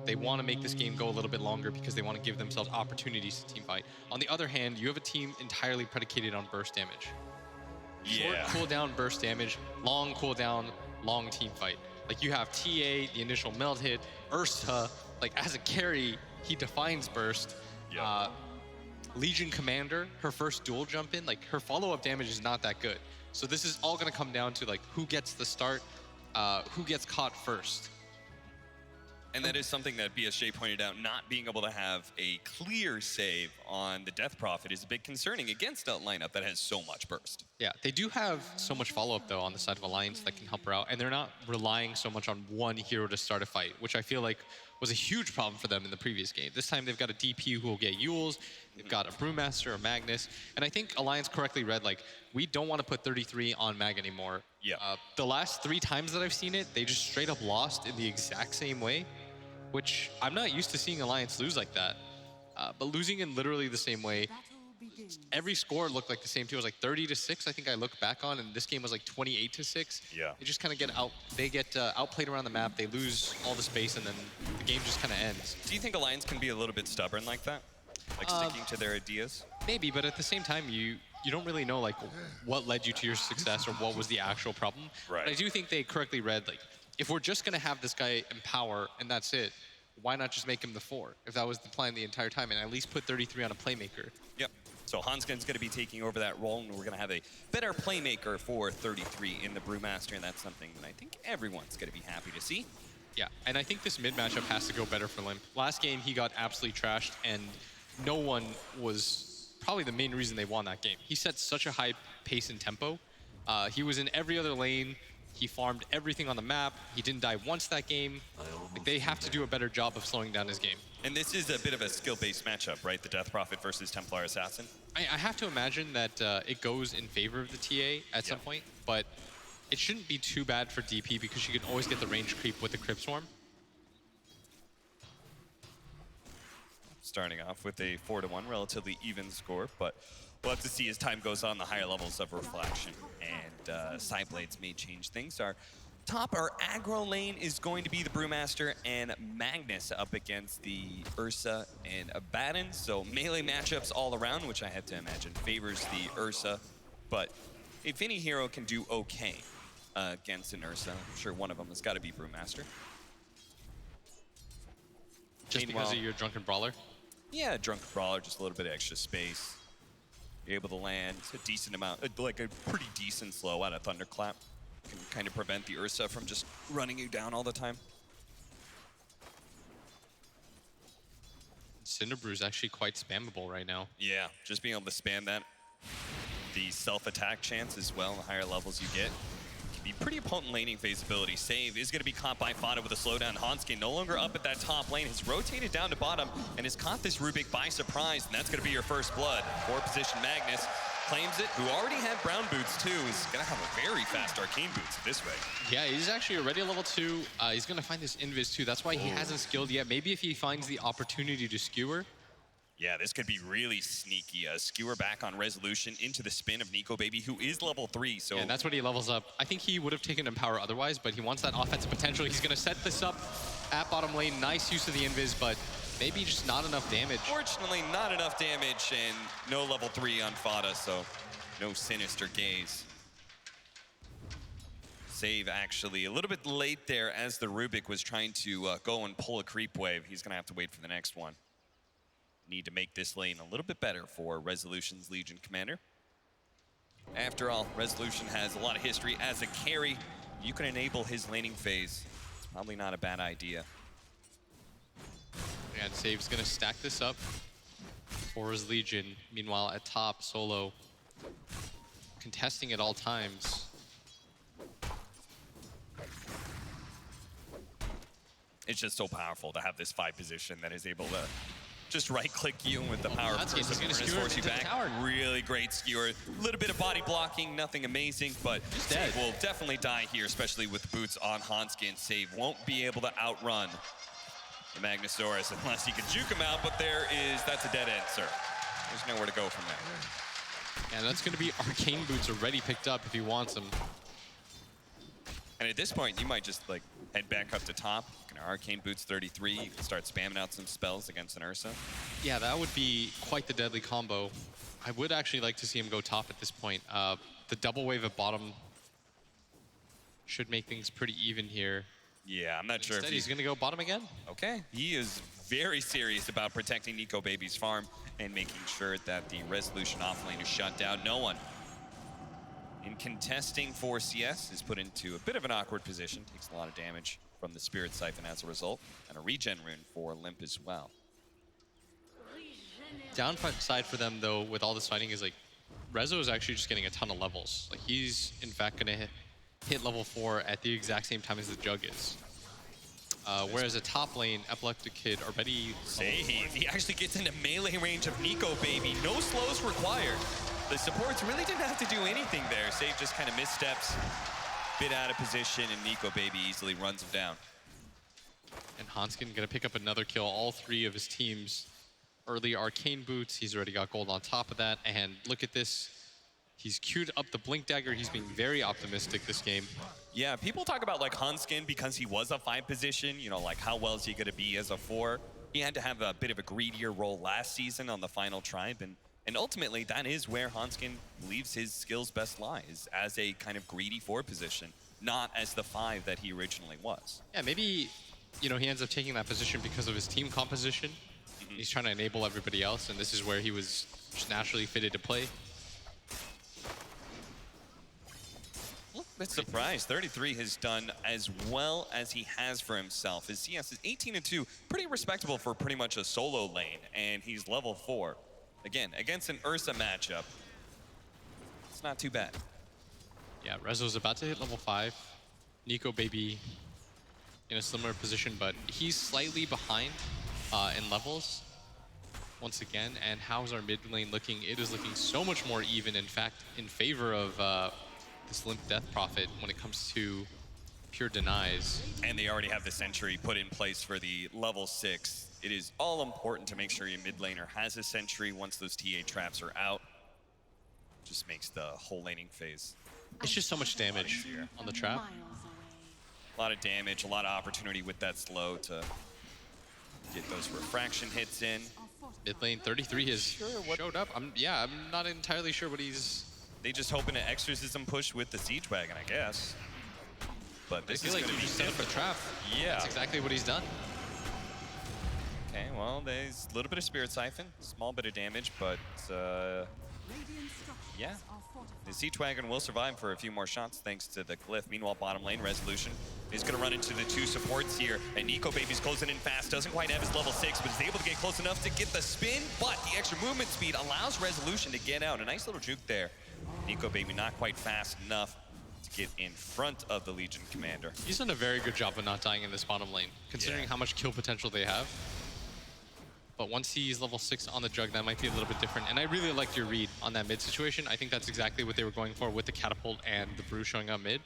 They want to make this game go a little bit longer because they want to give themselves opportunities to team fight. On the other hand, you have a team entirely predicated on burst damage. Short cooldown burst damage, long cooldown, long team fight. Like you have TA, the initial melt hit, Ursa, like as a carry, he defines burst. Legion Commander, her first dual jump in, like her follow-up damage is not that good. So this is all gonna come down to like who gets the start, who gets caught first. And that is something that BSJ pointed out, not being able to have a clear save on the Death Prophet is a bit concerning against a lineup that has so much burst. Yeah, they do have so much follow-up though on the side of Alliance that can help her out, and they're not relying so much on one hero to start a fight, which I feel like was a huge problem for them in the previous game. This time they've got a DP who will get Yules, they've got a Brewmaster, a Magnus, and I think Alliance correctly read, like, we don't want to put 33 on Mag anymore. Yeah. The last 3 times that I've seen it, they just straight up lost in the exact same way, which I'm not used to seeing Alliance lose like that. But losing in literally the same way, every score looked like the same too. It was like 30-6, I think I look back on, and this game was like 28-6. Yeah. They just kind of get outplayed around the map, they lose all the space, and then the game just kind of ends. Do you think Alliance can be a little bit stubborn like that? Like sticking to their ideas? Maybe, but at the same time, you don't really know like what led you to your success or what was the actual problem. Right. But I do think they correctly read, like, if we're just gonna have this guy empower and that's it, why not just make him the 4? If that was the plan the entire time, and at least put 33 on a playmaker. Yep. So Hanskin's going to be taking over that role, and we're going to have a better playmaker for 33 in the Brewmaster, and that's something that I think everyone's going to be happy to see. Yeah, and I think this mid matchup has to go better for Limp. Last game, he got absolutely trashed, and no one was probably the main reason they won that game. He set such a high pace and tempo. He was in every other lane. He farmed everything on the map. He didn't die once that game. Like, they have to do a better job of slowing down his game. And this is a bit of a skill-based matchup, right? The Death Prophet versus Templar Assassin. I have to imagine that it goes in favor of the TA at some point, but it shouldn't be too bad for DP because you can always get the range creep with the Crypt Swarm. Starting off with a 4-1, relatively even score, but we'll have to see as time goes on the higher levels of Reflection, and side blades may change things. Our aggro lane is going to be the Brewmaster and Magnus up against the Ursa and Abaddon. So melee matchups all around, which I have to imagine favors the Ursa. But if any hero can do okay against an Ursa, I'm sure one of them has got to be Brewmaster. Just because of your Drunken Brawler? Yeah, Drunken Brawler, just a little bit of extra space. You're able to land a decent amount, like a pretty decent slow out of Thunderclap. Can kind of prevent the Ursa from just running you down all the time. Cinderbrew is actually quite spammable right now. Yeah, just being able to spam that. The self-attack chance as well, the higher levels you get. Can be pretty potent laning phase ability. Save is going to be caught by Fada with a slowdown. Hanskin no longer up at that top lane, has rotated down to bottom and has caught this Rubik by surprise, and that's going to be your first blood. 4-position Magnus claims it, who already had brown boots too. He's going to have a very fast arcane boots this way. Yeah, he's actually already a level 2. He's going to find this invis too. That's why he hasn't skilled yet. Maybe if he finds the opportunity to skewer. Yeah, this could be really sneaky. Skewer back on Resolution into the spin of Nico Baby, who is level 3. So and that's what he levels up. I think he would have taken Empower otherwise, but he wants that offensive potential. He's going to set this up at bottom lane. Nice use of the invis, but maybe just not enough damage. Fortunately, not enough damage, and no level 3 on Fada, so no Sinister Gaze. Save actually a little bit late there as the Rubik was trying to go and pull a creep wave. He's going to have to wait for the next one. Need to make this lane a little bit better for Resolution's Legion Commander. After all, Resolution has a lot of history as a carry. You can enable his laning phase. It's probably not a bad idea. And Save's going to stack this up for his Legion. Meanwhile, at top, Solo contesting at all times. It's just so powerful to have this 5 position that is able to just right-click you with the power of He's going to skewer force you into the back. tower. Really great skewer. A little bit of body blocking, nothing amazing, but Save will definitely die here, especially with boots on Hanskin. Save won't be able to outrun the Magnusaurus unless he can juke him out, but that's a dead end, sir. There's nowhere to go from there. And that's going to be Arcane Boots already picked up if he wants them. And at this point, you might just like head back up to top. Gonna Arcane Boots 33. You can start spamming out some spells against an Ursa. Yeah, that would be quite the deadly combo. I would actually like to see him go top at this point. The double wave at bottom should make things pretty even here. Yeah, I'm not sure if he's going to go bottom again. Okay, he is very serious about protecting Nico Baby's farm and making sure that the Resolution offlane is shut down. No one in contesting for CS is put into a bit of an awkward position. Takes a lot of damage from the Spirit Siphon as a result, and a regen rune for Limp as well. Downside for them, though, with all this fighting is like, Rezo is actually just getting a ton of levels. Like, he's in fact going to hit level 4 at the exact same time as the Jug is. Whereas a top lane, Epileptic Kid already... He actually gets into melee range of Nico Baby. No slows required. The supports really didn't have to do anything there. Save just kind of missteps, bit out of position, and Nico Baby easily runs him down. And Hanskin going to pick up another kill. All 3 of his team's early Arcane Boots. He's already got gold on top of that. And look at this. He's queued up the Blink Dagger. He's being very optimistic this game. Yeah, people talk about like Hanskin because he was a 5 position, you know, like how well is he going to be as a 4? He had to have a bit of a greedier role last season on the final tribe, and ultimately that is where Hanskin believes his skills best lies, as a kind of greedy 4 position, not as the 5 that he originally was. Yeah, maybe, you know, he ends up taking that position because of his team composition. He's trying to enable everybody else, and this is where he was just naturally fitted to play. Bit surprised. 33 has done as well as he has for himself. His CS is 18-2, pretty respectable for pretty much a solo lane, and he's level 4. Again, against an Ursa matchup, it's not too bad. Yeah, Rezo's about to hit level 5. Nico Baby in a similar position, but he's slightly behind in levels once again. And how's our mid lane looking? It is looking so much more even, in fact, in favor of this Limp Death Prophet when it comes to pure denies. And they already have the Sentry put in place for the level 6. It is all important to make sure your mid laner has a Sentry once those TA traps are out. Just makes the whole laning phase. It's just so much damage on the trap. A lot of damage, a lot of opportunity with that slow to get those refraction hits in. Mid lane 33 has showed up. I'm not entirely sure what he's... They just hoping an exorcism push with the Siege Wagon, I guess. But this is like going to be set up a trap. Yeah. That's exactly what he's done. Okay, well, there's a little bit of Spirit Siphon, small bit of damage, but yeah. The Siege Wagon will survive for a few more shots thanks to the Glyph. Meanwhile, bottom lane, Resolution is going to run into the 2 supports here, and Nico Baby's closing in fast. Doesn't quite have his level 6, but is able to get close enough to get the spin, but the extra movement speed allows Resolution to get out. A nice little juke there. Nico Baby not quite fast enough to get in front of the Legion Commander. He's done a very good job of not dying in this bottom lane, considering how much kill potential they have. But once he's level 6 on the Jug, that might be a little bit different. And I really liked your read on that mid situation. I think that's exactly what they were going for with the Catapult and the Brew showing up mid.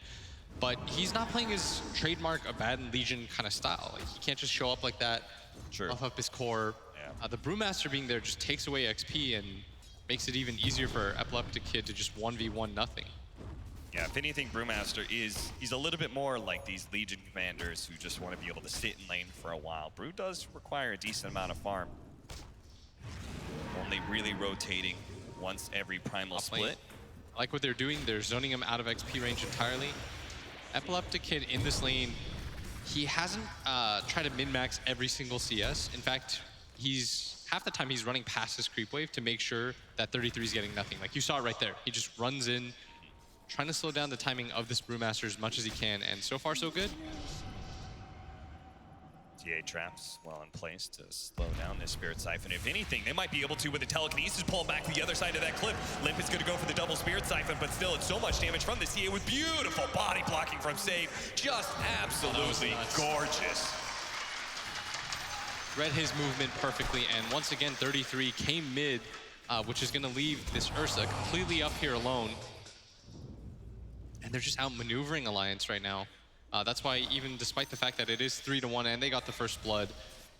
But he's not playing his trademark Abaddon Legion kind of style. Like, he can't just show up like that, buff up his core. Yeah. The Brewmaster being there just takes away XP and makes it even easier for Epileptic Kid to just 1v1 nothing. Yeah, if anything, Brewmaster he's a little bit more like these Legion commanders who just want to be able to sit in lane for a while. Brew does require a decent amount of farm. Only really rotating once every primal split. I like what they're doing. They're zoning him out of XP range entirely. Epileptic Kid in this lane, he hasn't tried to min-max every single CS. In fact, half the time he's running past his creep wave to make sure that 33 is getting nothing. Like you saw it right there. He just runs in, trying to slow down the timing of this Brewmaster as much as he can, and so far so good. TA traps well in place to slow down this Spirit Siphon. If anything, they might be able to with the Telekinesis pulling back to the other side of that cliff. Limp is going to go for the double Spirit Siphon, but still it's so much damage from the TA with beautiful body blocking from Save. Just absolutely gorgeous. Read his movement perfectly, and once again 33 came mid, which is going to leave this Ursa completely up here alone. And they're just outmaneuvering Alliance right now. That's why even despite the fact that it is 3-1 and they got the first blood,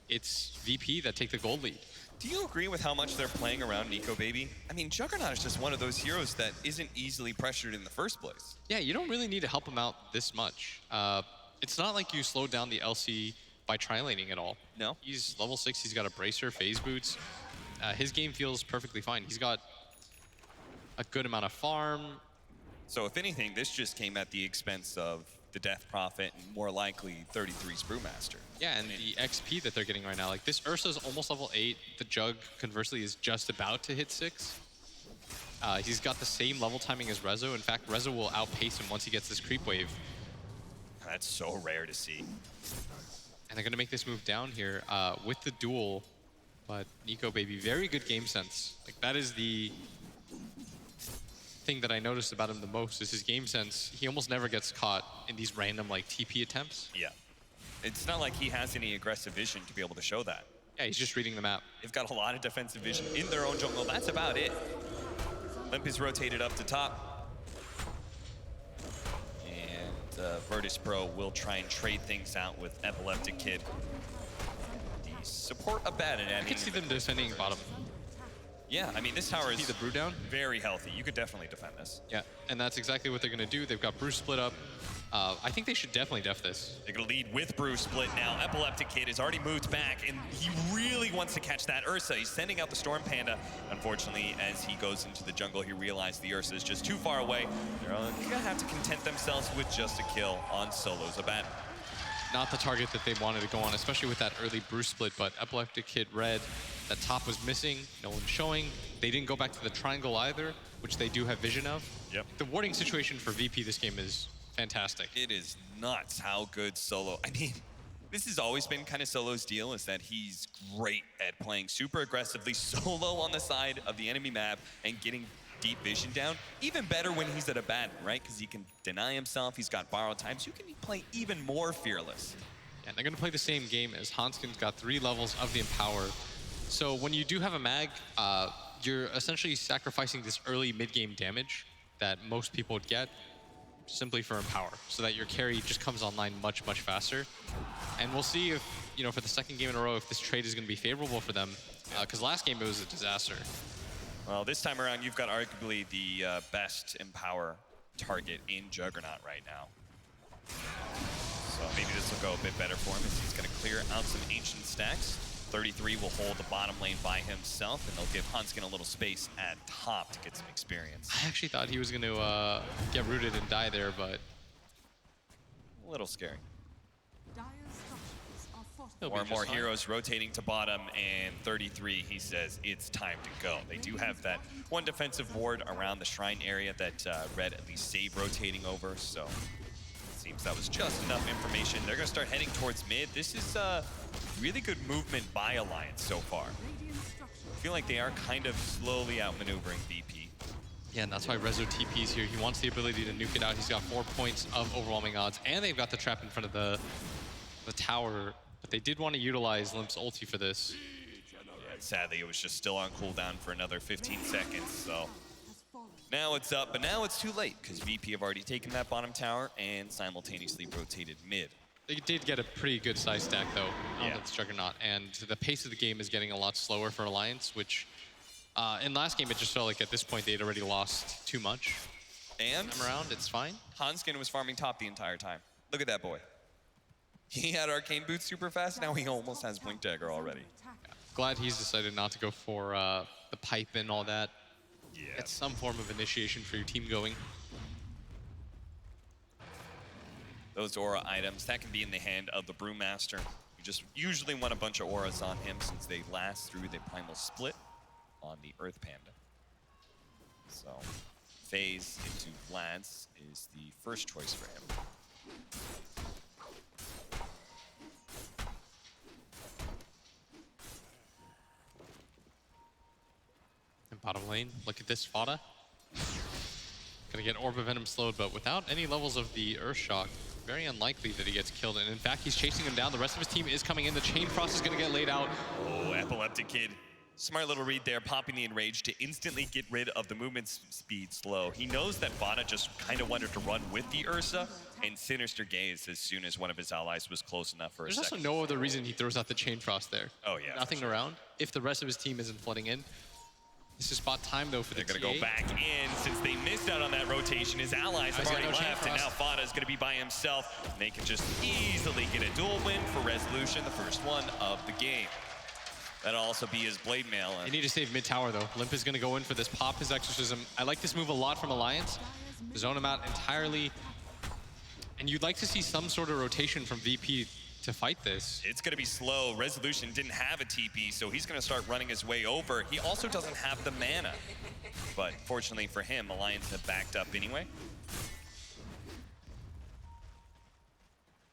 it's VP that take the gold lead. Do you agree with how much they're playing around Nico Baby? I mean, Juggernaut is just one of those heroes that isn't easily pressured in the first place. Yeah, you don't really need to help him out this much. it's not like you slowed down the LC by tri-laning at all. No. He's level 6, he's got a bracer, phase boots. His game feels perfectly fine. He's got a good amount of farm. So if anything, this just came at the expense of the Death Prophet and more likely 33's Brewmaster. Yeah, and the XP that they're getting right now. Like this Ursa's almost level 8. The Jug, conversely, is just about to hit 6. He's got the same level timing as Rezo. In fact, Rezo will outpace him once he gets this creep wave. That's so rare to see. And they're going to make this move down here with the duel. But Nico, baby, very good game sense. Like that is the thing that I noticed about him the most is his game sense. He almost never gets caught in these random like TP attempts. Yeah. It's not like he has any aggressive vision to be able to show that. Yeah, he's just reading the map. They've got a lot of defensive vision in their own jungle. That's about it. Limp is rotated up to top. And Virtus.pro will try and trade things out with Epileptic Kid. The support a bad at I could see them defending bottom. Yeah, I mean, this tower is the brew down. Very healthy. You could definitely defend this. Yeah, and that's exactly what they're going to do. They've got brew split up. I think they should definitely def this. They're going to lead with brew split now. Epileptic Kid has already moved back, and he really wants to catch that Ursa. He's sending out the Storm Panda. Unfortunately, as he goes into the jungle, he realized the Ursa is just too far away. They're going to have to content themselves with just a kill on solo Zabat. Not the target that they wanted to go on, especially with that early brew split, but Epileptic Kid red. That top was missing, no one showing. They didn't go back to the triangle either, which they do have vision of. Yep. The warding situation for VP this game is fantastic. It is nuts how good Solo, I mean, this has always been kind of Solo's deal, is that he's great at playing super aggressively solo on the side of the enemy map and getting deep vision down. Even better when he's at a bad, right? Because he can deny himself, he's got borrowed time, so you can play even more fearless. And they're gonna play the same game as Hanskin's got 3 levels of the Empower. So when you do have a mag, you're essentially sacrificing this early mid-game damage that most people would get simply for Empower, so that your carry just comes online much, much faster. And we'll see if, you know, for the second game in a row, if this trade is gonna be favorable for them, because last game it was a disaster. Well, this time around, you've got arguably the best Empower target in Juggernaut right now. So maybe this will go a bit better for him as he's gonna clear out some ancient stacks. 33 will hold the bottom lane by himself, and they'll give Hanskin a little space at top to get some experience. I actually thought he was going to get rooted and die there, but... A little scary. He'll More and more fine. heroes rotating to bottom, and 33, he says, it's time to go. They do have that one defensive ward around the shrine area that Red at least save rotating over, so it seems that was just enough information. They're going to start heading towards mid. This is really good movement by Alliance so far. I feel like they are kind of slowly outmaneuvering VP. Yeah, and that's why Rezo TP's here. He wants the ability to nuke it out. He's got 4 points of overwhelming odds, and they've got the trap in front of the tower. But they did want to utilize Limp's ulti for this. Yeah, sadly, it was just still on cooldown for another 15 seconds, so... Now it's up, but now it's too late, because VP have already taken that bottom tower and simultaneously rotated mid. They did get a pretty good size stack, though, on Yeah. this Juggernaut. And the pace of the game is getting a lot slower for Alliance, which in last game, it just felt like at this point they'd already lost too much. And Time around, it's fine. Hanskin was farming top the entire time. Look at that boy. He had Arcane Boots super fast, now he almost has Blink Dagger already. Glad he's decided not to go for the pipe and all that. Yeah. It's some form of initiation for your team going. Those aura items, that can be in the hand of the Brewmaster. You just usually want a bunch of auras on him since they last through the Primal Split on the Earth Panda. So, phase into Vlad's is the first choice for him. And bottom lane, look at this Fada. Gonna get Orb of Venom slowed, but without any levels of the Earth Shock, very unlikely that he gets killed. And in fact, he's chasing him down. The rest of his team is coming in. The Chain Frost is gonna get laid out. Oh, Epileptic Kid. Smart little read there, popping the Enrage to instantly get rid of the movement speed slow. He knows that Vada just kind of wanted to run with the Ursa, and Sinister Gaze as soon as one of his allies was close enough for a There's second. also no other reason he throws out the Chain Frost there. Oh, yeah. Nothing around. If the rest of his team isn't flooding in. This is spot time, though, for the They're going to go back in since they missed out on that rotation. His allies have already left, and now Fada's going to be by himself. And they can just easily get a duel win for Resolution, the first one of the game. That'll also be his Blade Mail. They need to save mid tower, though. Limp is going to go in for this pop, his Exorcism. I like this move a lot from Alliance. Zone him out entirely. And you'd like to see some sort of rotation from VP to fight this. It's going to be slow. Resolution didn't have a TP, so he's going to start running his way over. He also doesn't have the mana. But fortunately for him, Alliance have backed up anyway.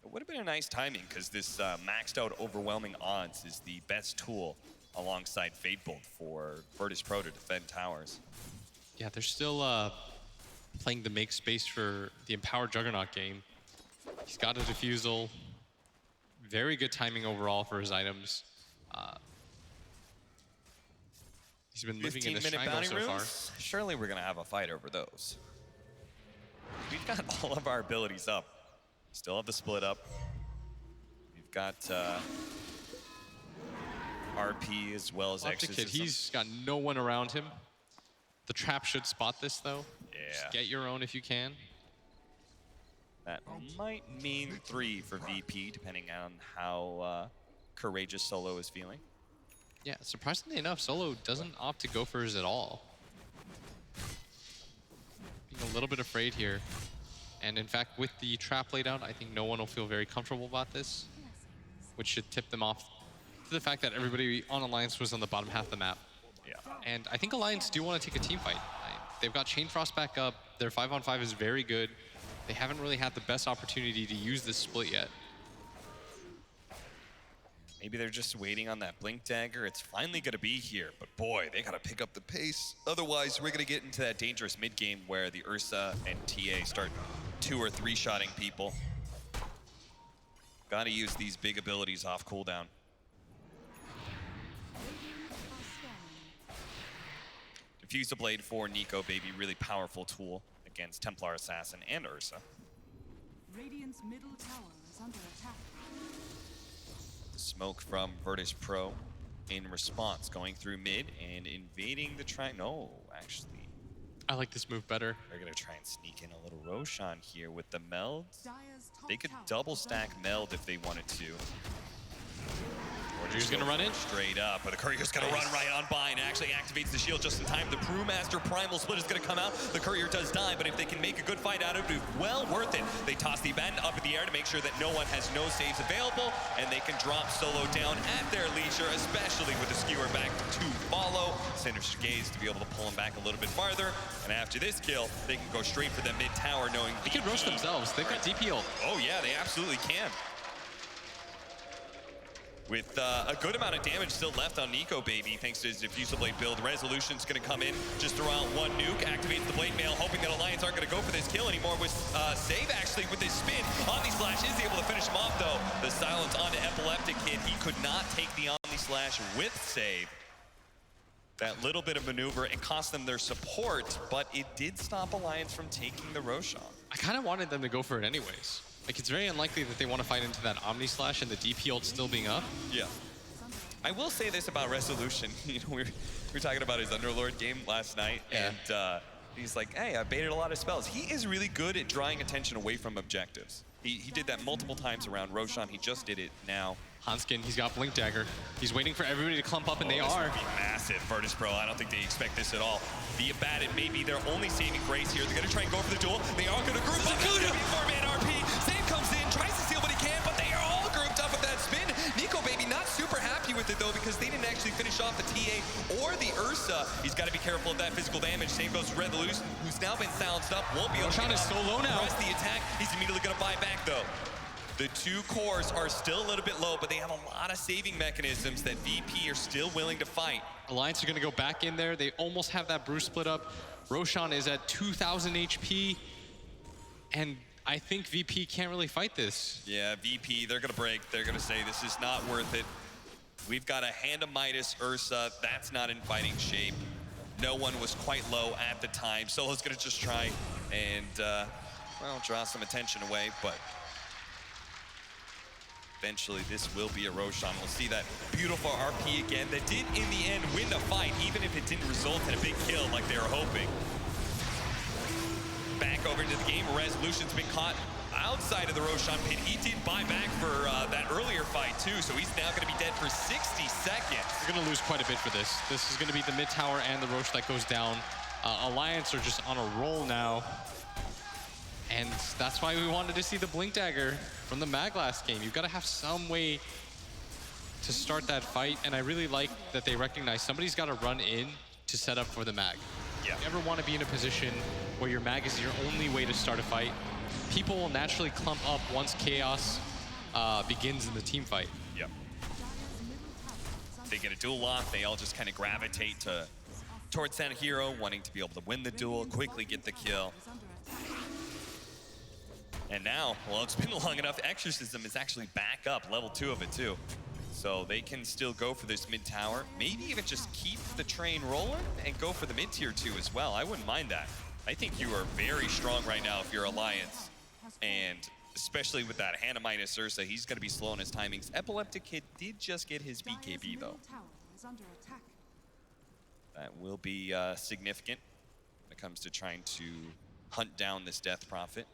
It would have been a nice timing, because this maxed out overwhelming odds is the best tool alongside Fatebolt for Virtus.pro to defend towers. Yeah, they're still playing the make space for the Empowered Juggernaut game. He's got a defusal. Very good timing overall for his items. He's been living in this triangle so far. Surely we're going to have a fight over those. We've got all of our abilities up. Still have the split up. We've got RP as well as Exorcism. He's got no one around him. The trap should spot this, though. Yeah. Just get your own if you can. That might mean 3 for VP, depending on how courageous Solo is feeling. Yeah, surprisingly enough, Solo doesn't opt to go for his at all. Being a little bit afraid here. And in fact, with the trap laid out, I think no one will feel very comfortable about this, which should tip them off to the fact that everybody on Alliance was on the bottom half of the map. Yeah. And I think Alliance do want to take a team fight. They've got Chain Frost back up. Their 5-on-5 is very good. They haven't really had the best opportunity to use this split yet. Maybe they're just waiting on that Blink Dagger. It's finally going to be here, but boy, they got to pick up the pace. Otherwise, we're going to get into that dangerous mid-game where the Ursa and TA start 2 or 3-shotting people. Got to use these big abilities off cooldown. Diffuse the Blade for Nico, baby. Really powerful tool against Templar Assassin and Ursa. Radiant's middle tower is under attack. Smoke from Virtus.pro in response, going through mid and invading the No, actually. I like this move better. They're going to try and sneak in a little Roshan here with the meld. They could double stack meld if they wanted to. He's going to run in. Straight up, but the Courier's going to run right on by and actually activates the shield just in time. The Brewmaster Primal Split is going to come out. The Courier does die, but if they can make a good fight out of it, well worth it. They toss the Abandon up in the air to make sure that no one has no saves available, and they can drop Solo down at their leisure, especially with the Skewer back to follow. Sinister Gaze to be able to pull him back a little bit farther, and after this kill, they can go straight for the mid-tower knowing they can roast themselves. They've got DP ult. Oh yeah, they absolutely can. With a good amount of damage still left on Nico, baby, thanks to his Diffusal Blade build. Resolution's going to come in, just throw out 1 nuke, activates the Blade Mail, hoping that Alliance aren't going to go for this kill anymore. With save, actually, with his spin. Omni Slash is able to finish him off, though. The silence onto Epileptic Kid. He could not take the Omni Slash with save. That little bit of maneuver, it cost them their support, but it did stop Alliance from taking the Roshan. I kind of wanted them to go for it anyways. Like, it's very unlikely that they want to fight into that Omni Slash and the DP ult still being up. Yeah. I will say this about Resolution. You know, we were talking about his Underlord game last night, and he's like, hey, I baited a lot of spells. He is really good at drawing attention away from objectives. He did that multiple times around Roshan. He just did it now. Hanskin, he's got Blink Dagger. He's waiting for everybody to clump up, and they This are. would be massive, Virtus.pro. I don't think they expect this at all. The Abaddon may be their only saving grace here. They're going to try and go for the duel. They are going to group up. It's going to be 4-man RP. Save comes in, tries to steal what he can, but they are all grouped up with that spin. Nico, baby, not super happy with it, though, because they didn't actually finish off the TA or the Ursa. He's got to be careful of that physical damage. Same goes for Resolution, who's now been silenced up. Won't be able to Roshan is so low now. press the attack. He's immediately going to buy back, though. The 2 cores are still a little bit low, but they have a lot of saving mechanisms that VP are still willing to fight. Alliance are going to go back in there. They almost have that Brew split up. Roshan is at 2,000 HP, and I think VP can't really fight this. Yeah, VP, they're going to break. They're going to say this is not worth it. We've got a Hand of Midas Ursa. That's not in fighting shape. No one was quite low at the time. Solo's going to just try and, well, draw some attention away, but eventually this will be a Roshan. We'll see that beautiful RP again that did, in the end, win the fight, even if it didn't result in a big kill like they were hoping. Back over into the game, Resolution's been caught outside of the Roshan pit. He did buy back for that earlier fight too, so he's now gonna be dead for 60 seconds. You're gonna lose quite a bit for this. This is gonna be the mid tower and the Roche that goes down. Alliance are just on a roll now. And that's why we wanted to see the Blink Dagger from the Mag last game. You've got to have some way to start that fight, and I really like that they recognize somebody's got to run in to set up for the Mag. Yeah. You never want to be in a position where your Mag is your only way to start a fight. People will naturally clump up once chaos begins in the team fight. Yep. They get a duel lock, they all just kind of gravitate towards that hero, wanting to be able to win the duel, quickly get the kill. And now, well, it's been long enough, Exorcism is actually back up, level 2 of it too. So they can still go for this mid tower, maybe even just keep the train rolling and go for the mid tier 2 as well. I wouldn't mind that. I think you are very strong right now if you're Alliance. And especially with that Hannah minus Ursa, he's going to be slow on his timings. Epileptic Kid did just get his BKB though. That will be significant when it comes to trying to hunt down this Death Prophet.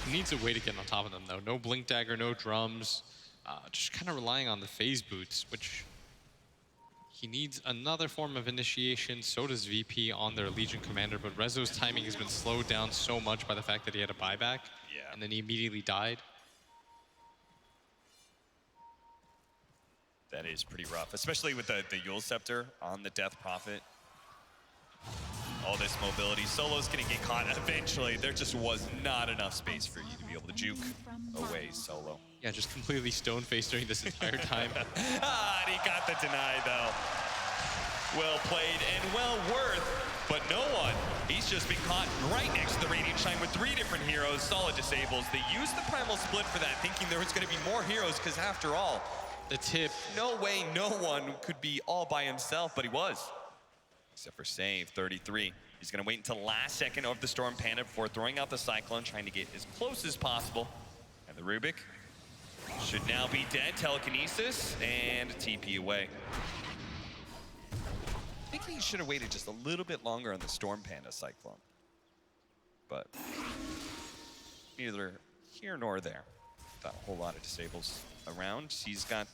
He needs a way to get on top of them though. No Blink Dagger, no drums. Just kind of relying on the phase boots, which he needs another form of initiation. So does VP on their Legion Commander, but Rezo's timing has been slowed down so much by the fact that he had a buyback. Yeah. And then he immediately died. That is pretty rough, especially with the Yule Scepter on the Death Prophet. All this mobility. Solo's gonna get caught eventually. There just was not enough space for you to be able to juke away Solo. Yeah, just completely stone-faced during this entire time. And he got the deny though. Well played and well worth, but no one. He's just been caught right next to the Radiant Shine with 3 different heroes. Solid disables. They used the Primal Split for that, thinking there was gonna be more heroes, because after all, The tip. no way no one could be all by himself, but he was. Except for save, 33. He's gonna wait until last second of the Storm Panda before throwing out the Cyclone, trying to get as close as possible. And the Rubik should now be dead. Telekinesis and a TP away. I think he should have waited just a little bit longer on the Storm Panda Cyclone. But neither here nor there. Not a whole lot of disables around. He's got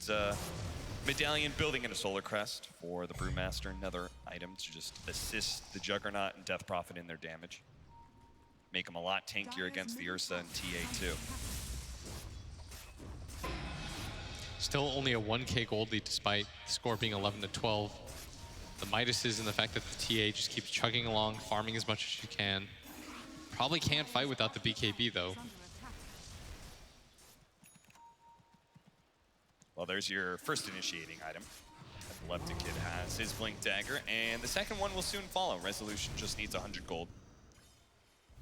Medallion building in a Solar Crest for the Brewmaster, another item to just assist the Juggernaut and Death Prophet in their damage. Make them a lot tankier against the Ursa and TA too. Still only a 1K gold lead despite the score being 11-12. The Midases and the fact that the TA just keeps chugging along, farming as much as you can. Probably can't fight without the BKB though. Well, there's your first initiating item. Epileptic Kid has his Blink Dagger, and the second one will soon follow. Resolution just needs 100 gold.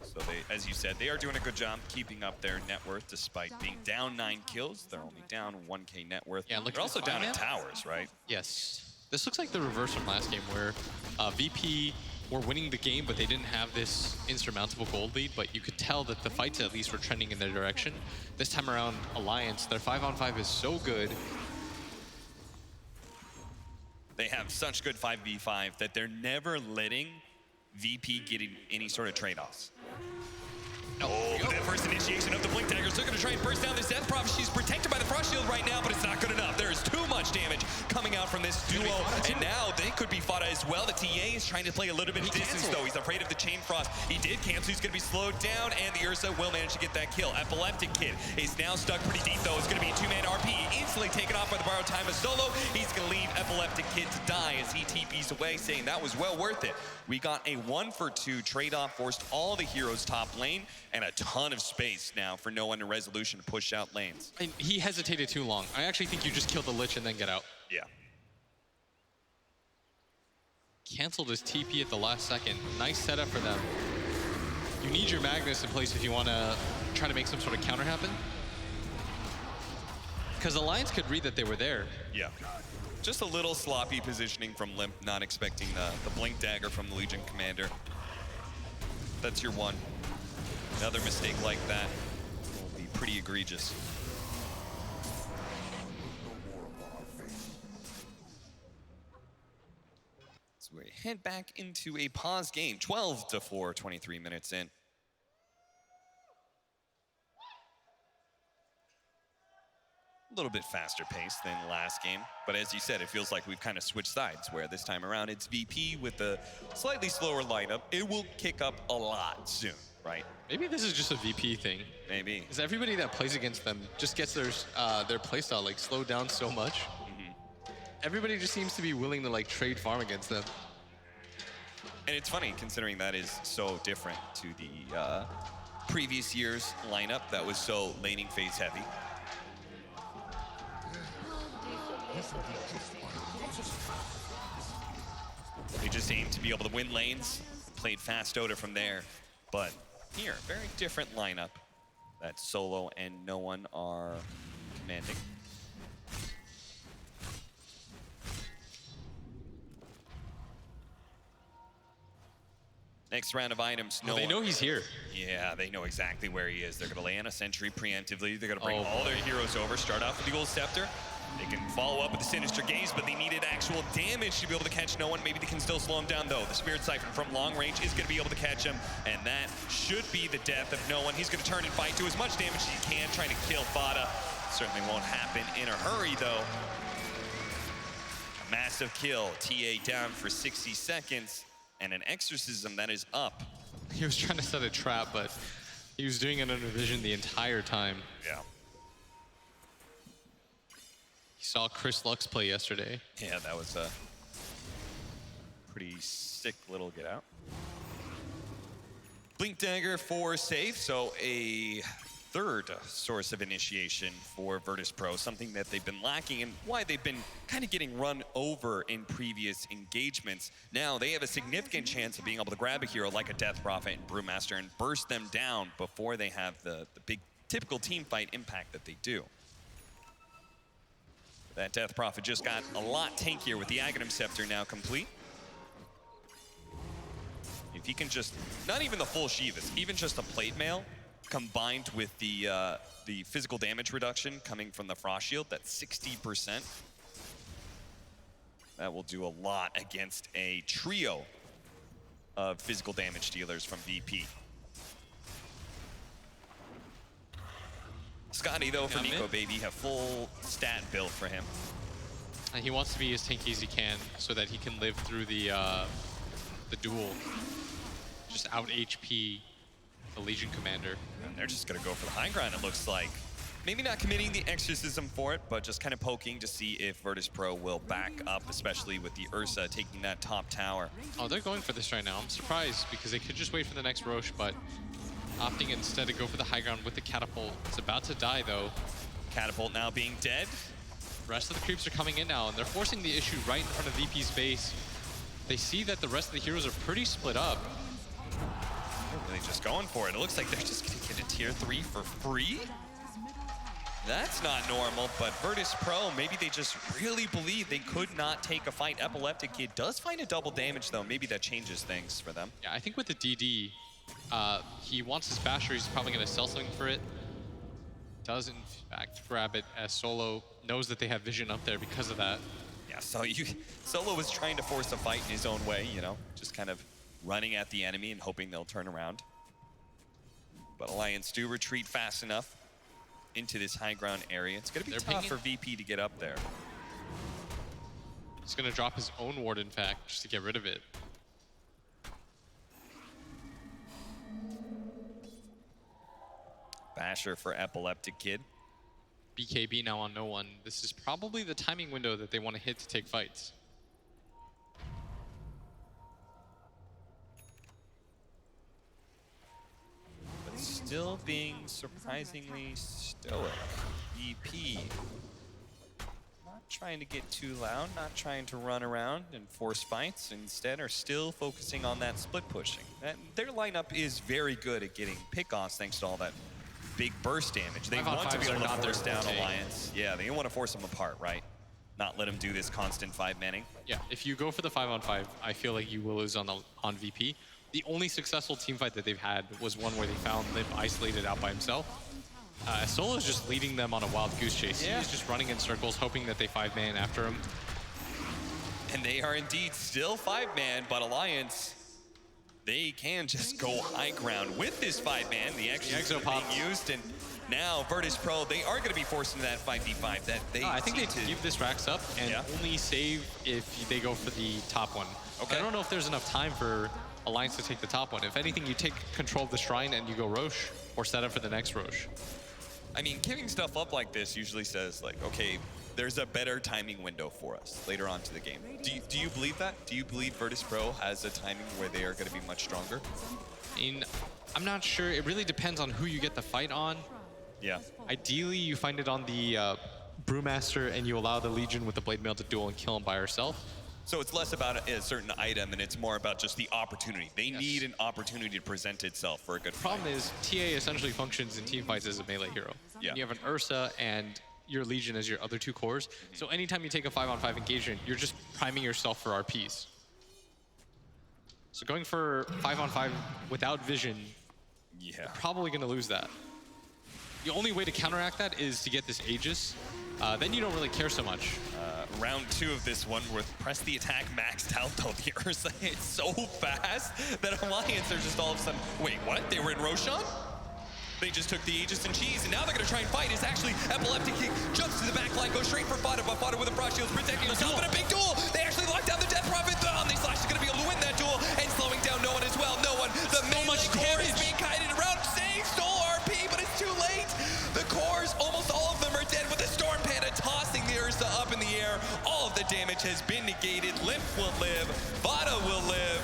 So they, as you said, they are doing a good job keeping up their net worth despite being down 9 kills. They're only down 1K net worth. Yeah, they're also down in towers, right? Yes. This looks like the reverse from last game where VP were winning the game, but they didn't have this insurmountable gold lead, but you could tell that the fights at least were trending in their direction. This time around, Alliance, their 5-on-5 is so good. They have such good 5v5 that they're never letting VP get any sort of trade-offs. Oh, but that first initiation of the Blink Dagger. They're going to try and burst down this Death Prophet. She's protected by the Frost Shield right now, but it's not good enough. There is too much damage coming out from this duo, and now they could be fought as well. The TA is trying to play a little bit of distance, though. He's afraid of the Chain Frost. He did cancel. He's going to be slowed down, and the Ursa will manage to get that kill. Epileptic Kid is now stuck pretty deep, though. It's going to be a 2-man RP. Instantly taken off by the borrowed time of Solo. He's going to leave Epileptic Kid to die as he TPs away, saying that was well worth it. We got a 1-for-2 trade-off, forced all the heroes top lane, and a ton of space now for no one in Resolution to push out lanes. And he hesitated too long. I actually think you just kill the Lich and then get out. Yeah. Canceled his TP at the last second. Nice setup for them. You need your Magnus in place if you want to try to make some sort of counter happen. Because Alliance could read that they were there. Yeah. Just a little sloppy positioning from Limp, not expecting the Blink Dagger from the Legion Commander. That's your one. Another mistake like that pretty egregious. So we head back into a pause game, 12-4, 23 minutes in. A little bit faster pace than last game, but as you said, it feels like we've kind of switched sides, where this time around it's VP with a slightly slower lineup. It will kick up a lot soon, right? Maybe this is just a VP thing. Maybe. Because everybody that plays against them just gets their playstyle like slowed down so much. Everybody just seems to be willing to like trade farm against them. And it's funny considering that is so different to the previous year's lineup that was so laning phase heavy. They just aim to be able to win lanes, played fast Dota from there. But here, very different lineup that Solo and No One are commanding. Next round of items, No One. They know he's here. Yeah, they know exactly where he is. They're going to lay on a sentry preemptively. They're going to bring all their heroes over, start off with the Gold Scepter. They can follow up with the Sinister Gaze, but they needed actual damage to be able to catch No One. Maybe they can still slow him down, though. The Spirit Siphon from long range is going to be able to catch him, and that should be the death of No One. He's going to turn and fight, do as much damage as he can, trying to kill Fada. Certainly won't happen in a hurry, though. A massive kill. TA down for 60 seconds, and an Exorcism that is up. He was trying to set a trap, but he was doing it under vision the entire time. Yeah. Saw Chris Lux play yesterday. Yeah, that was a pretty sick little get out. Blink Dagger for safe, so a third source of initiation for Virtus.pro, something that they've been lacking and why they've been kind of getting run over in previous engagements. Now they have a significant chance of being able to grab a hero like a Death Prophet and Brewmaster and burst them down before they have the big typical team fight impact that they do. That Death Prophet just got a lot tankier with the Aghanim Scepter now complete. If he can just, not even the full Shivas, even just a Plate Mail combined with the physical damage reduction coming from the Frost Shield, that's 60%. That will do a lot against a trio of physical damage dealers from VP. Scotty, though, for Nico Baby, have full stat built for him. And he wants to be as tanky as he can so that he can live through the duel. Just out HP the Legion Commander. And they're just going to go for the high ground, it looks like. Maybe not committing the Exorcism for it, but just kind of poking to see if Virtus.pro will back up, especially with the Ursa taking that top tower. Oh, they're going for this right now. I'm surprised because they could just wait for the next Roche, but opting instead to go for the high ground with the Catapult. It's about to die, though. Catapult now being dead. Rest of the creeps are coming in now, and they're forcing the issue right in front of VP's base. They see that the rest of the heroes are pretty split up. They're really just going for it. It looks like they're just going to get a tier 3 for free. That's not normal, but Virtus.pro, maybe they just really believe they could not take a fight. Epileptic Kid does find a double damage, though. Maybe that changes things for them. Yeah, I think with the DD, he wants his basher. He's probably going to sell something for it. Does, in fact, grab it as Solo knows that they have vision up there because of that. Yeah, so Solo was trying to force a fight in his own way, you know, just kind of running at the enemy and hoping they'll turn around. But Alliance do retreat fast enough into this high ground area. It's going to be tough for VP to get up there. He's going to drop his own ward, in fact, just to get rid of it. Basher for Epileptic Kid. BKB now on No One. This is probably the timing window that they want to hit to take fights. But still being surprisingly stoic. VP. Not trying to get too loud, not trying to run around and force fights. Instead are still focusing on that split pushing. Their lineup is very good at getting pickoffs thanks to all that big burst damage. They want to be able to force down Alliance. Yeah, they want to force them apart, right? Not let them do this constant 5-manning. Yeah, if you go for the 5-on-5, I feel like you will lose on VP. The only successful team fight that they've had was one where they found Limp isolated out by himself. Solo is just leading them on a wild goose chase. Yeah. He's just running in circles, hoping that they 5-man after him. And they are indeed still 5-man, but Alliance, they can just go high ground with this 5-man. The exo being used, and now Virtus.pro, they are going to be forced into that 5v5. That they I think they give this racks up and only save if they go for the top one. Okay. I don't know if there's enough time for Alliance to take the top one. If anything, you take control of the shrine and you go Roche or set up for the next Roche. I mean, giving stuff up like this usually says, like, okay, there's a better timing window for us later on to the game. Do you believe that? Do you believe Virtus.pro has a timing where they are going to be much stronger? I mean, I'm not sure. It really depends on who you get the fight on. Yeah. Ideally, you find it on the Brewmaster and you allow the Legion with the Blade Mail to duel and kill him by herself. So it's less about a certain item and it's more about just the opportunity. They need an opportunity to present itself for a good fight. Problem is, TA essentially functions in teamfights as a melee hero. Yeah. You have an Ursa and your Legion as your other two cores. So anytime you take a 5-on-5 engagement, you're just priming yourself for RPs. So going for 5-on-5 without vision, you're probably going to lose that. The only way to counteract that is to get this Aegis. Then you don't really care so much. Round 2 of this one with press the attack maxed out though. The Ursa hits so fast that Alliance are just all of a sudden, wait, what? They were in Roshan? They just took the Aegis and cheese, and now they're gonna try and fight. It's actually Epileptic Kick, jumps to the back line, goes straight for Fada, but Fada with a frost shield protecting himself in a big duel. They actually lock down the Death Prophet. The Omni Slash is gonna be able to win that duel, and slowing down no one as well. No one. The melee core is being kited around. Save, stole RP, but it's too late. The cores, almost all of them are dead with the Storm Panda tossing the Ursa up in the air. All of the damage has been negated. Limp will live. Fada will live.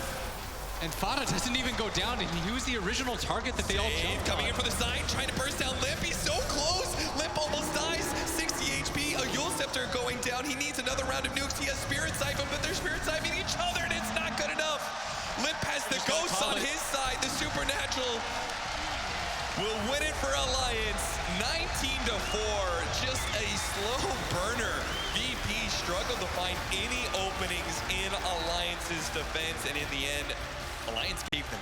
And Fada doesn't even go down, and he was the original target that they all jumped coming on. in for the side, trying to burst down Limp. He's so close. Limp almost dies. 60 HP. A Yule Scepter going down. He needs another round of nukes. He has Spirit Siphon, but they're Spirit Siphoning each other, and it's not good enough. Limp has the ghosts on his side. The Supernatural will win it for Alliance. 19-4. Just a slow burner. VP struggled to find any openings in Alliance's defense, and in the end, Alliance gave them